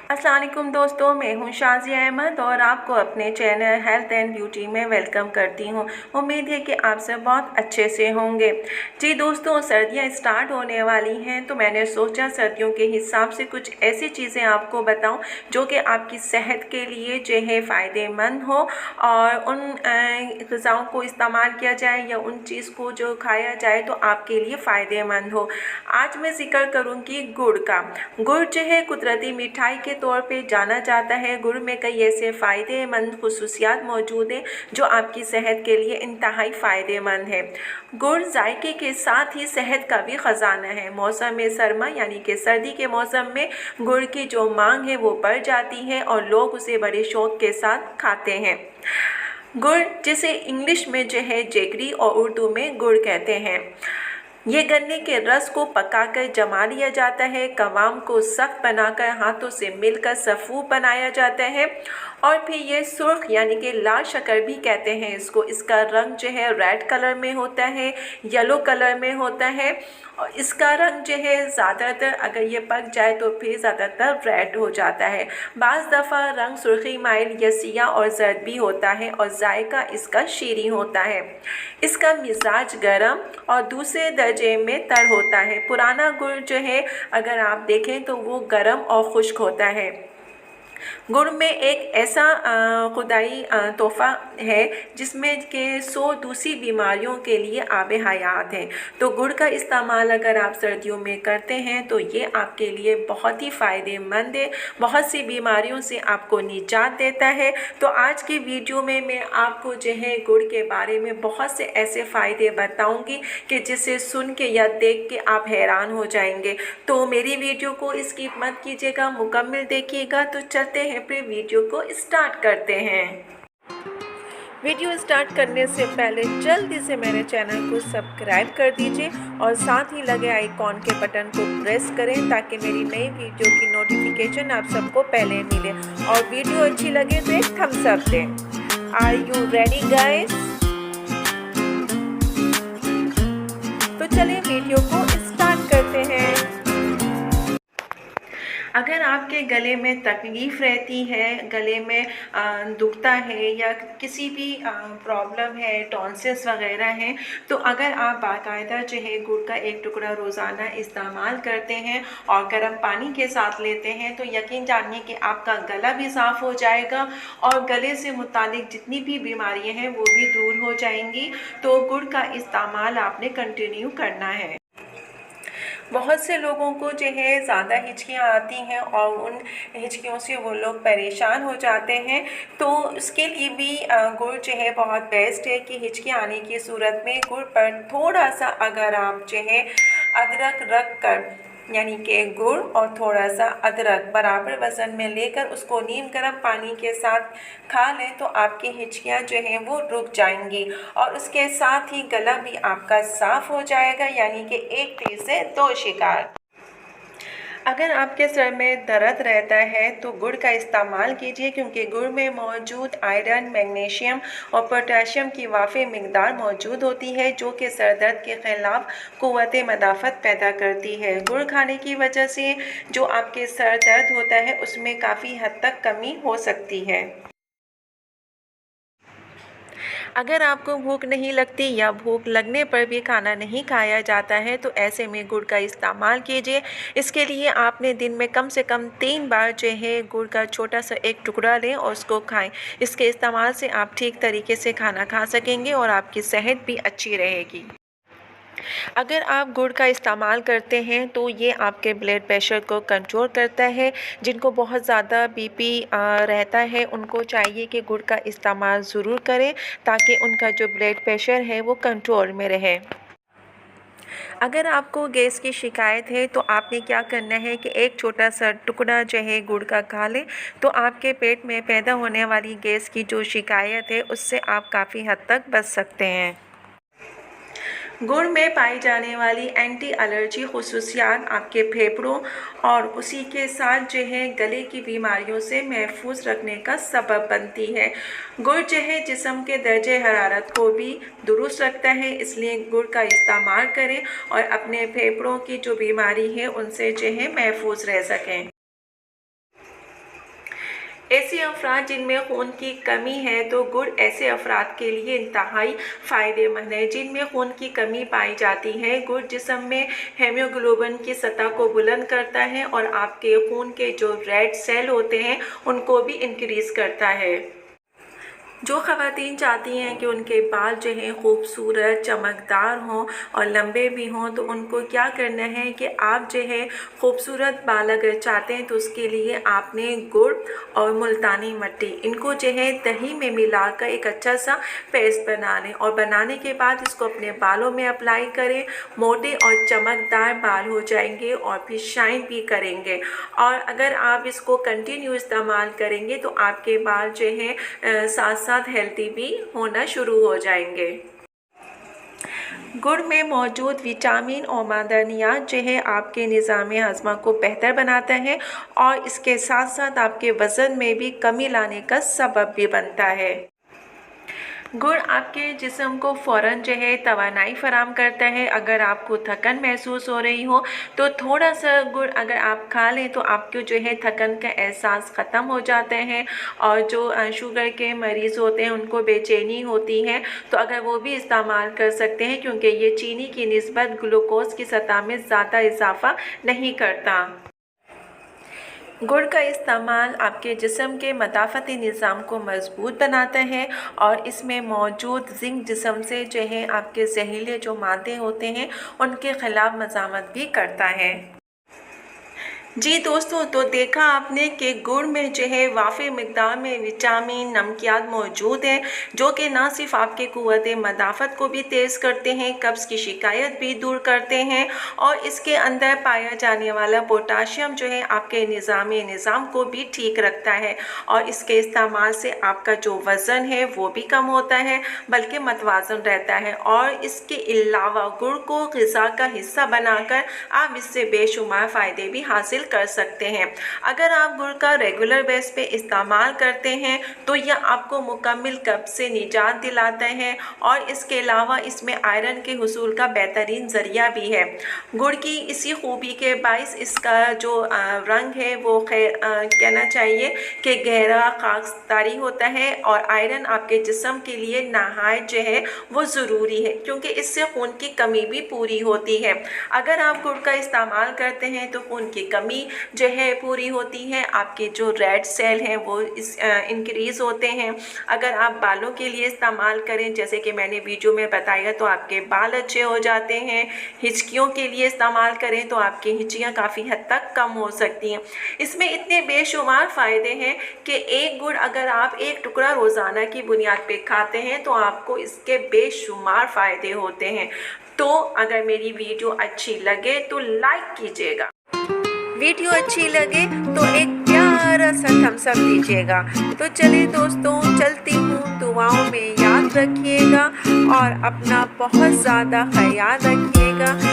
अस्सलाम वालेकुम दोस्तों, मैं हूं शाज़िया अहमद और आपको अपने चैनल हेल्थ एंड ब्यूटी में वेलकम करती हूं। उम्मीद है कि आप सब बहुत अच्छे से होंगे। जी दोस्तों, सर्दियां स्टार्ट होने वाली हैं तो मैंने सोचा सर्दियों के हिसाब से कुछ ऐसी चीज़ें आपको बताऊं जो कि आपकी सेहत के लिए जो है फ़ायदेमंद हो और उन ग़िज़ाओं को इस्तेमाल किया जाए या उन चीज़ को जो खाया जाए तो आपके लिए फ़ायदेमंद हो। आज मैं ज़िक्र करूँगी गुड़ का। गुड़ जो है कुदरती मिठाई के तौर पे जाना जाता है। गुड़ में कई ऐसे फ़ायदेमंद खुसूसियात मौजूद हैं जो आपकी सेहत के लिए इंतहाई फ़ायदेमंद है। गुड़ जायके के साथ ही सेहत का भी ख़जाना है। मौसम सरमा यानी कि सर्दी के मौसम में गुड़ की जो मांग है वो बढ़ जाती है और लोग उसे बड़े शौक़ के साथ खाते हैं। गुड़ जिसे इंग्लिश में जो है जेगरी और उर्दू में गुड़ कहते हैं। ये गन्ने के रस को पकाकर जमा लिया जाता है। कवाम को सख्त बनाकर हाथों से मिलकर सफ़ूफ बनाया जाता है और फिर ये सुर्ख यानी कि लाल शक्कर भी कहते हैं इसको। इसका रंग जो है रेड कलर में होता है, येलो कलर में होता है और इसका रंग जो है ज़्यादातर अगर ये पक जाए तो फिर ज़्यादातर रेड हो जाता है। बाज़ दफ़ा रंग सुर्खी माइल या सियाह और जर्द भी होता है और जायका इसका शीरी होता है। इसका मिजाज गर्म और दूसरे दर्जे में तर होता है। पुराना गुड़ जो है अगर आप देखें तो वो गर्म और खुश्क होता है। गुड़ में एक ऐसा खुदाई तोहफ़ा है जिसमें के 100 दूसरी बीमारियों के लिए आब हयात हैं। तो गुड़ का इस्तेमाल अगर आप सर्दियों में करते हैं तो ये आपके लिए बहुत ही फ़ायदेमंद है, बहुत सी बीमारियों से आपको निजात देता है। तो आज की वीडियो में मैं आपको जो है गुड़ के बारे में बहुत से ऐसे फ़ायदे बताऊंगी कि जिसे सुन के या देख के आप हैरान हो जाएंगे। तो मेरी वीडियो को स्किप मत कीजिएगा, मुकम्मल देखिएगा। तो चलते हैं फिर वीडियो को स्टार्ट करते हैं। वीडियो स्टार्ट करने से पहले जल्दी से मेरे चैनल को सब्सक्राइब कर दीजिए और साथ ही लगे आइकॉन के बटन को प्रेस करें ताकि मेरी नई वीडियो की नोटिफिकेशन आप सबको पहले मिले और वीडियो अच्छी लगे तो एक थम्स अप दें। Are you ready guys? तो चलिए वीडियो को स्टार्ट करते हैं। अगर आपके गले में तकलीफ़ रहती है, गले में दुखता है या किसी भी प्रॉब्लम है, टॉन्सिल्स वग़ैरह हैं, तो अगर आप बाकायदा जो है गुड़ का एक टुकड़ा रोज़ाना इस्तेमाल करते हैं और गर्म पानी के साथ लेते हैं तो यकीन जानिए कि आपका गला भी साफ़ हो जाएगा और गले से मुतालिक जितनी भी बीमारियां हैं वो भी दूर हो जाएंगी। तो गुड़ का इस्तेमाल आपने कंटिन्यू करना है। बहुत से लोगों को जो है ज़्यादा हिचकियाँ आती हैं और उन हिचकियों से वो लोग परेशान हो जाते हैं। तो उसके लिए भी गुड़ जो है बहुत बेस्ट है कि हिचकियाँ आने की सूरत में गुड़ पर थोड़ा सा अगर आप जो है अदरक रख कर यानी कि गुड़ और थोड़ा सा अदरक बराबर वज़न में लेकर उसको नीम गर्म पानी के साथ खा लें तो आपकी हिचकियाँ जो हैं वो रुक जाएंगी और उसके साथ ही गला भी आपका साफ़ हो जाएगा, यानी कि एक तीर से दो शिकार। अगर आपके सर में दर्द रहता है तो गुड़ का इस्तेमाल कीजिए क्योंकि गुड़ में मौजूद आयरन, मैग्नीशियम और पोटेशियम की वाफ़ी मिकदार मौजूद होती है जो कि सर दर्द के ख़िलाफ़ क़ुव्वत मदाफ़त पैदा करती है। गुड़ खाने की वजह से जो आपके सर दर्द होता है उसमें काफ़ी हद तक कमी हो सकती है। अगर आपको भूख नहीं लगती या भूख लगने पर भी खाना नहीं खाया जाता है तो ऐसे में गुड़ का इस्तेमाल कीजिए। इसके लिए आपने दिन में कम से कम 3 बार जो है गुड़ का छोटा सा एक टुकड़ा लें और उसको खाएं। इसके इस्तेमाल से आप ठीक तरीके से खाना खा सकेंगे और आपकी सेहत भी अच्छी रहेगी। अगर आप गुड़ का इस्तेमाल करते हैं तो ये आपके ब्लड प्रेशर को कंट्रोल करता है। जिनको बहुत ज़्यादा बीपी रहता है उनको चाहिए कि गुड़ का इस्तेमाल ज़रूर करें ताकि उनका जो ब्लड प्रेशर है वो कंट्रोल में रहे। अगर आपको गैस की शिकायत है तो आपने क्या करना है कि एक छोटा सा टुकड़ा जो है गुड़ का खा लें तो आपके पेट में पैदा होने वाली गैस की जो शिकायत है उससे आप काफ़ी हद तक बच सकते हैं। गुड़ में पाई जाने वाली एंटी एलर्जी खुसूसियात आपके फेफड़ों और उसी के साथ जो है गले की बीमारियों से महफूज रखने का सबब बनती है। गुड़ जो है जिस्म के दर्जे हरारत को भी दुरुस्त रखता है, इसलिए गुड़ का इस्तेमाल करें और अपने फेफड़ों की जो बीमारी है उनसे जो है महफूज रह सकें। ऐसे अफराद जिनमें खून की कमी है तो गुड़ ऐसे अफराद के लिए इंतहाई फ़ायदेमंद है। जिनमें खून की कमी पाई जाती है, गुड़ जिस्म में हीमोग्लोबिन की सतह को बुलंद करता है और आपके खून के जो रेड सेल होते हैं उनको भी इंक्रीज़ करता है। जो ख़वातीन चाहती हैं कि उनके बाल जो हैं खूबसूरत चमकदार हों और लंबे भी हों, तो उनको क्या करना है कि आप जो है खूबसूरत बाल अगर चाहते हैं तो उसके लिए आपने गुड़ और मुल्तानी मिट्टी इनको जो है दही में मिलाकर एक अच्छा सा पेस्ट बना लें और बनाने के बाद इसको अपने बालों में अप्लाई करें। मोटे और चमकदार बाल हो जाएंगे और फिर शाइन भी करेंगे। और अगर आप इसको कंटिन्यू इस्तेमाल करेंगे तो आपके बाल जो हैं साथ साथ हेल्दी भी होना शुरू हो जाएंगे। गुड़ में मौजूद विटामिन और मादनियात जो है आपके निज़ाम हज़्मा को बेहतर बनाता है और इसके साथ साथ आपके वज़न में भी कमी लाने का सबब भी बनता है। गुड़ आपके जिस्म को फ़ौरन जो है तवानाई फ़राहम करता है। अगर आपको थकन महसूस हो रही हो तो थोड़ा सा गुड़ अगर आप खा लें तो आपको जो है थकन का एहसास ख़त्म हो जाता है। और जो शुगर के मरीज़ होते हैं उनको बेचैनी होती है तो अगर वो भी इस्तेमाल कर सकते हैं, क्योंकि ये चीनी की निस्बत ग्लूकोज़ की सतह में ज़्यादा इजाफ़ा नहीं करता। गुड़ का इस्तेमाल आपके जिस्म के मदाफ़ती निज़ाम को मज़बूत बनाता है और इसमें मौजूद जिंक जिस्म से जो है आपके जहरीले जो मादे होते हैं उनके ख़िलाफ़ मज़ामत भी करता है। जी दोस्तों, तो देखा आपने कि गुड़ में जो है वाफ़ी मिक़दार में विटामिन नमकियात मौजूद हैं जो कि ना सिर्फ आपके क़ुव्वत मदाफ़त को भी तेज़ करते हैं, कब्ज़ की शिकायत भी दूर करते हैं और इसके अंदर पाया जाने वाला पोटाशियम जो है आपके निज़ाम को भी ठीक रखता है और इसके इस्तेमाल से आपका जो वज़न है वो भी कम होता है बल्कि मतवाज़न रहता है। और इसके अलावा गुड़ को ग़िज़ा का हिस्सा बनाकर आप इससे बेशुमार फ़ायदे भी हासिल कर सकते हैं। अगर आप गुड़ का रेगुलर बेस पे इस्तेमाल करते हैं तो यह आपको मुकम्मल कब्ज़ से निजात दिलाता है और इसके अलावा इसमें आयरन के हुसूल का बेहतरीन ज़रिया भी है। गुड़ की इसी खूबी के बाइस इसका जो रंग है वो कहना चाहिए कि गहरा खाकदारी होता है और आयरन आपके जिस्म के लिए नहायत जो है वो ज़रूरी है, क्योंकि इससे खून की कमी भी पूरी होती है। अगर आप गुड़ का इस्तेमाल करते हैं तो खून की कमी जो है पूरी होती है, आपके जो रेड सेल हैं वो इंक्रीज़ होते हैं। अगर आप बालों के लिए इस्तेमाल करें जैसे कि मैंने वीडियो में बताया तो आपके बाल अच्छे हो जाते हैं। हिचकियों के लिए इस्तेमाल करें तो आपकी हिचकियाँ काफ़ी हद तक कम हो सकती हैं। इसमें इतने बेशुमार फ़ायदे हैं कि एक गुड़ अगर आप एक टुकड़ा रोज़ाना की बुनियाद पे खाते हैं तो आपको इसके बेशुमार फ़ायदे होते हैं। तो अगर मेरी वीडियो अच्छी लगे तो लाइक कीजिएगा, वीडियो अच्छी लगे तो एक प्यारा सा थम्स अप दीजिएगा। तो चलिए दोस्तों, चलती हूँ, दुआओं में याद रखिएगा और अपना बहुत ज़्यादा ख्याल रखिएगा।